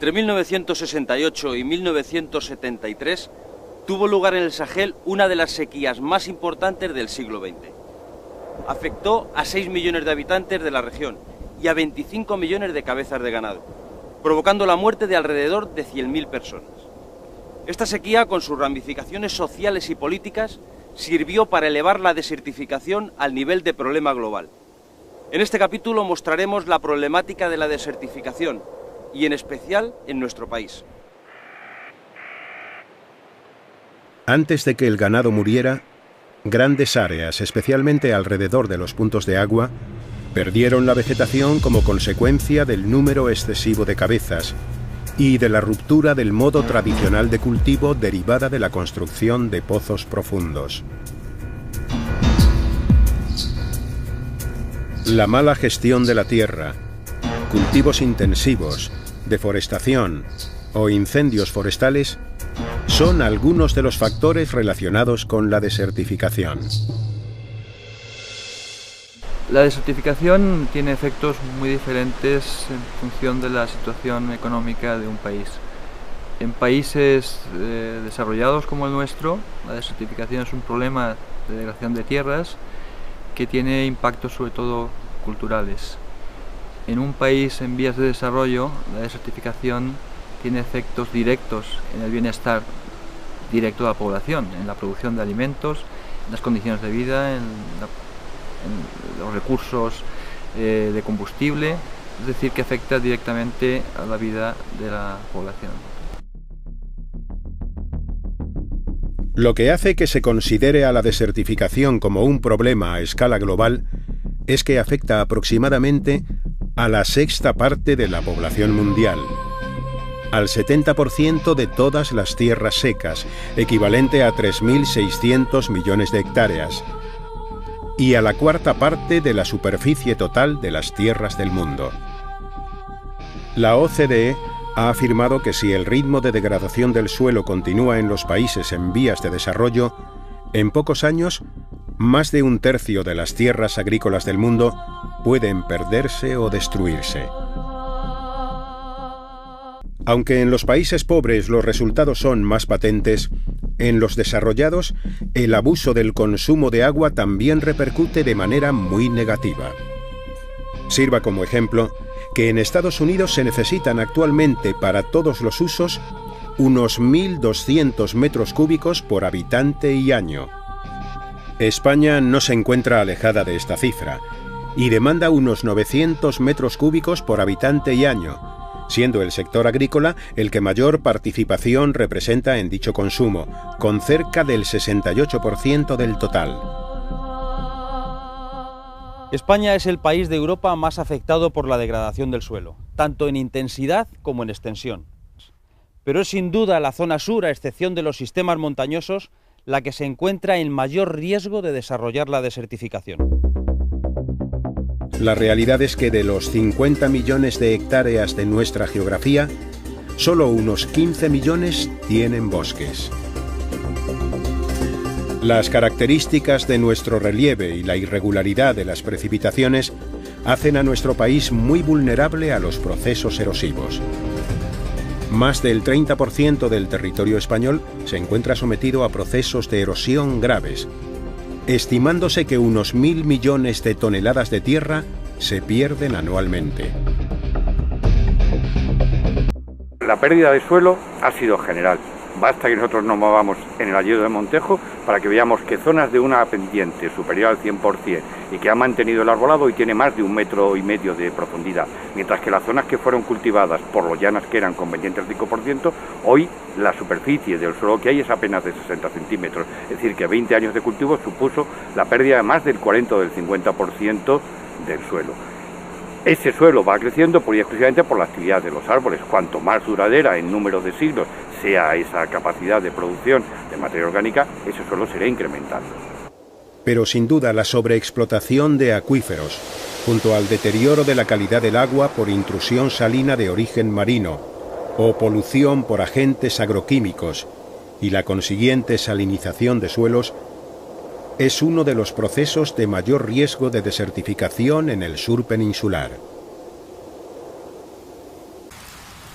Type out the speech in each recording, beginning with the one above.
Entre 1968 y 1973 tuvo lugar en el Sahel una de las sequías más importantes del siglo XX. Afectó a 6 millones de habitantes de la región y a 25 millones de cabezas de ganado, provocando la muerte de alrededor de 100.000 personas. Esta sequía, con sus ramificaciones sociales y políticas, sirvió para elevar la desertificación al nivel de problema global. En este capítulo mostraremos la problemática de la desertificación, y en especial en nuestro país. Antes de que el ganado muriera, grandes áreas, especialmente alrededor de los puntos de agua, perdieron la vegetación como consecuencia del número excesivo de cabezas y de la ruptura del modo tradicional de cultivo derivada de la construcción de pozos profundos. La mala gestión de la tierra, cultivos intensivos, deforestación o incendios forestales son algunos de los factores relacionados con la desertificación. La desertificación tiene efectos muy diferentes en función de la situación económica de un país. En países desarrollados como el nuestro, la desertificación es un problema de degradación de tierras que tiene impactos sobre todo culturales. En un país en vías de desarrollo, la desertificación tiene efectos directos en el bienestar directo de la población, en la producción de alimentos, en las condiciones de vida, en los recursos de combustible, es decir, que afecta directamente a la vida de la población. Lo que hace que se considere a la desertificación como un problema a escala global es que afecta aproximadamente a la sexta parte de la población mundial, al 70% de todas las tierras secas, equivalente a 3.600 millones de hectáreas, y a la cuarta parte de la superficie total de las tierras del mundo. La OCDE ha afirmado que si el ritmo de degradación del suelo continúa en los países en vías de desarrollo, en pocos años, más de un tercio de las tierras agrícolas del mundo pueden perderse o destruirse. Aunque en los países pobres los resultados son más patentes, en los desarrollados el abuso del consumo de agua también repercute de manera muy negativa. Sirva como ejemplo que en Estados Unidos se necesitan actualmente para todos los usos unos 1.200 metros cúbicos por habitante y año. España no se encuentra alejada de esta cifra y demanda unos 900 metros cúbicos por habitante y año, siendo el sector agrícola el que mayor participación representa en dicho consumo, con cerca del 68% del total. España es el país de Europa más afectado por la degradación del suelo, tanto en intensidad como en extensión. Pero es sin duda la zona sur, a excepción de los sistemas montañosos, la que se encuentra en mayor riesgo de desarrollar la desertificación. La realidad es que de los 50 millones de hectáreas de nuestra geografía, solo unos 15 millones tienen bosques. Las características de nuestro relieve y la irregularidad de las precipitaciones hacen a nuestro país muy vulnerable a los procesos erosivos. Más del 30% del territorio español se encuentra sometido a procesos de erosión graves, estimándose que unos 1.000 millones de toneladas de tierra se pierden anualmente. La pérdida de suelo ha sido general. Basta que nosotros nos movamos en el Alledo de Montejo para que veamos que zonas de una pendiente superior al 100% y que ha mantenido el arbolado y tiene más de 1,5 metros de profundidad, mientras que las zonas que fueron cultivadas por lo llanas que eran con pendiente al 5%, hoy la superficie del suelo que hay es apenas de 60 centímetros, es decir que 20 años de cultivo supuso la pérdida de más del 40 o del 50% del suelo. Ese suelo va creciendo pura y exclusivamente por la actividad de los árboles. Cuanto más duradera en números de siglos sea esa capacidad de producción de materia orgánica, ese suelo será incrementando. Pero sin duda la sobreexplotación de acuíferos, junto al deterioro de la calidad del agua por intrusión salina de origen marino o polución por agentes agroquímicos y la consiguiente salinización de suelos, es uno de los procesos de mayor riesgo de desertificación en el sur peninsular.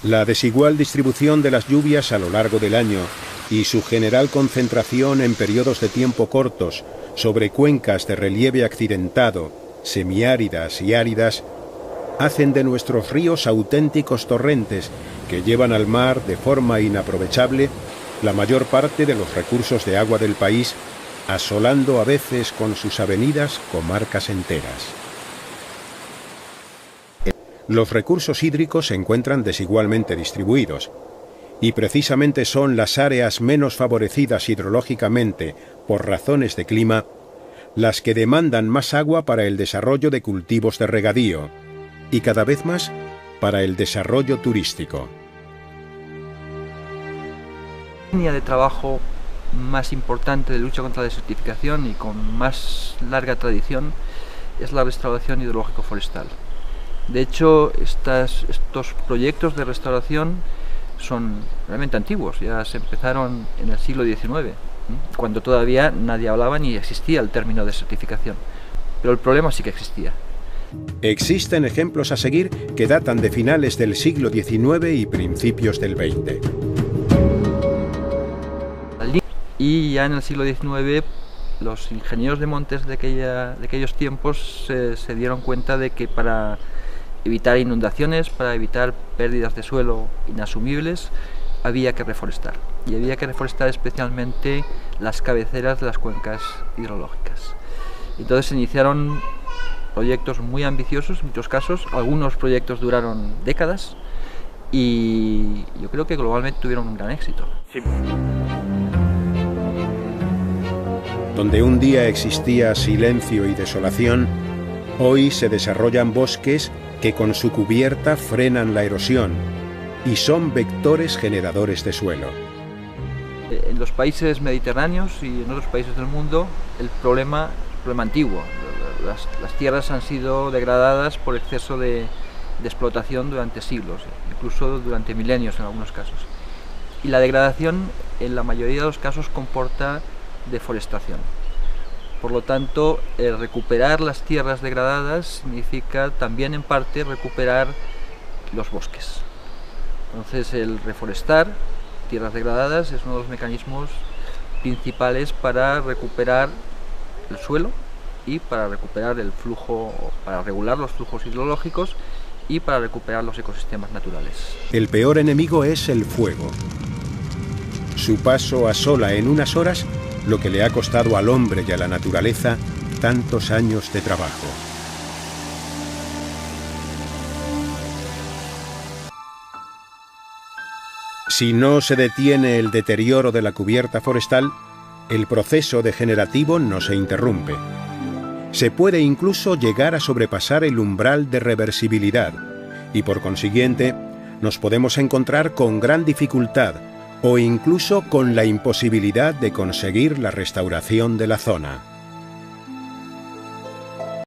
La desigual distribución de las lluvias a lo largo del año y su general concentración en periodos de tiempo cortos sobre cuencas de relieve accidentado, semiáridas y áridas, hacen de nuestros ríos auténticos torrentes que llevan al mar de forma inaprovechable la mayor parte de los recursos de agua del país, asolando a veces con sus avenidas comarcas enteras. Los recursos hídricos se encuentran desigualmente distribuidos, y precisamente son las áreas menos favorecidas hidrológicamente por razones de clima las que demandan más agua para el desarrollo de cultivos de regadío, y cada vez más para el desarrollo turístico. La línea de trabajo más importante de lucha contra la desertificación y con más larga tradición es la restauración hidrológico-forestal. De hecho, estos proyectos de restauración son realmente antiguos, ya se empezaron en el siglo XIX, cuando todavía nadie hablaba ni existía el término desertificación, pero el problema sí que existía. Existen ejemplos a seguir que datan de finales del siglo XIX y principios del XX. Y ya en el siglo XIX los ingenieros de montes de aquellos tiempos se dieron cuenta de que para evitar inundaciones, para evitar pérdidas de suelo inasumibles, había que reforestar. Y había que reforestar especialmente las cabeceras de las cuencas hidrológicas. Entonces se iniciaron proyectos muy ambiciosos en muchos casos, algunos proyectos duraron décadas y yo creo que globalmente tuvieron un gran éxito. Sí. Donde un día existía silencio y desolación, hoy se desarrollan bosques que con su cubierta frenan la erosión y son vectores generadores de suelo. En los países mediterráneos y en otros países del mundo el problema antiguo. Las tierras han sido degradadas por exceso de explotación durante siglos, incluso durante milenios en algunos casos. Y la degradación en la mayoría de los casos comporta deforestación. Por lo tanto, recuperar las tierras degradadas significa también en parte recuperar los bosques. Entonces el reforestar tierras degradadas es uno de los mecanismos principales para recuperar el suelo y para recuperar el flujo, para regular los flujos hidrológicos y para recuperar los ecosistemas naturales. El peor enemigo es el fuego. Su paso asola en unas horas lo que le ha costado al hombre y a la naturaleza tantos años de trabajo. Si no se detiene el deterioro de la cubierta forestal, el proceso degenerativo no se interrumpe. Se puede incluso llegar a sobrepasar el umbral de reversibilidad y por consiguiente nos podemos encontrar con gran dificultad o incluso con la imposibilidad de conseguir la restauración de la zona.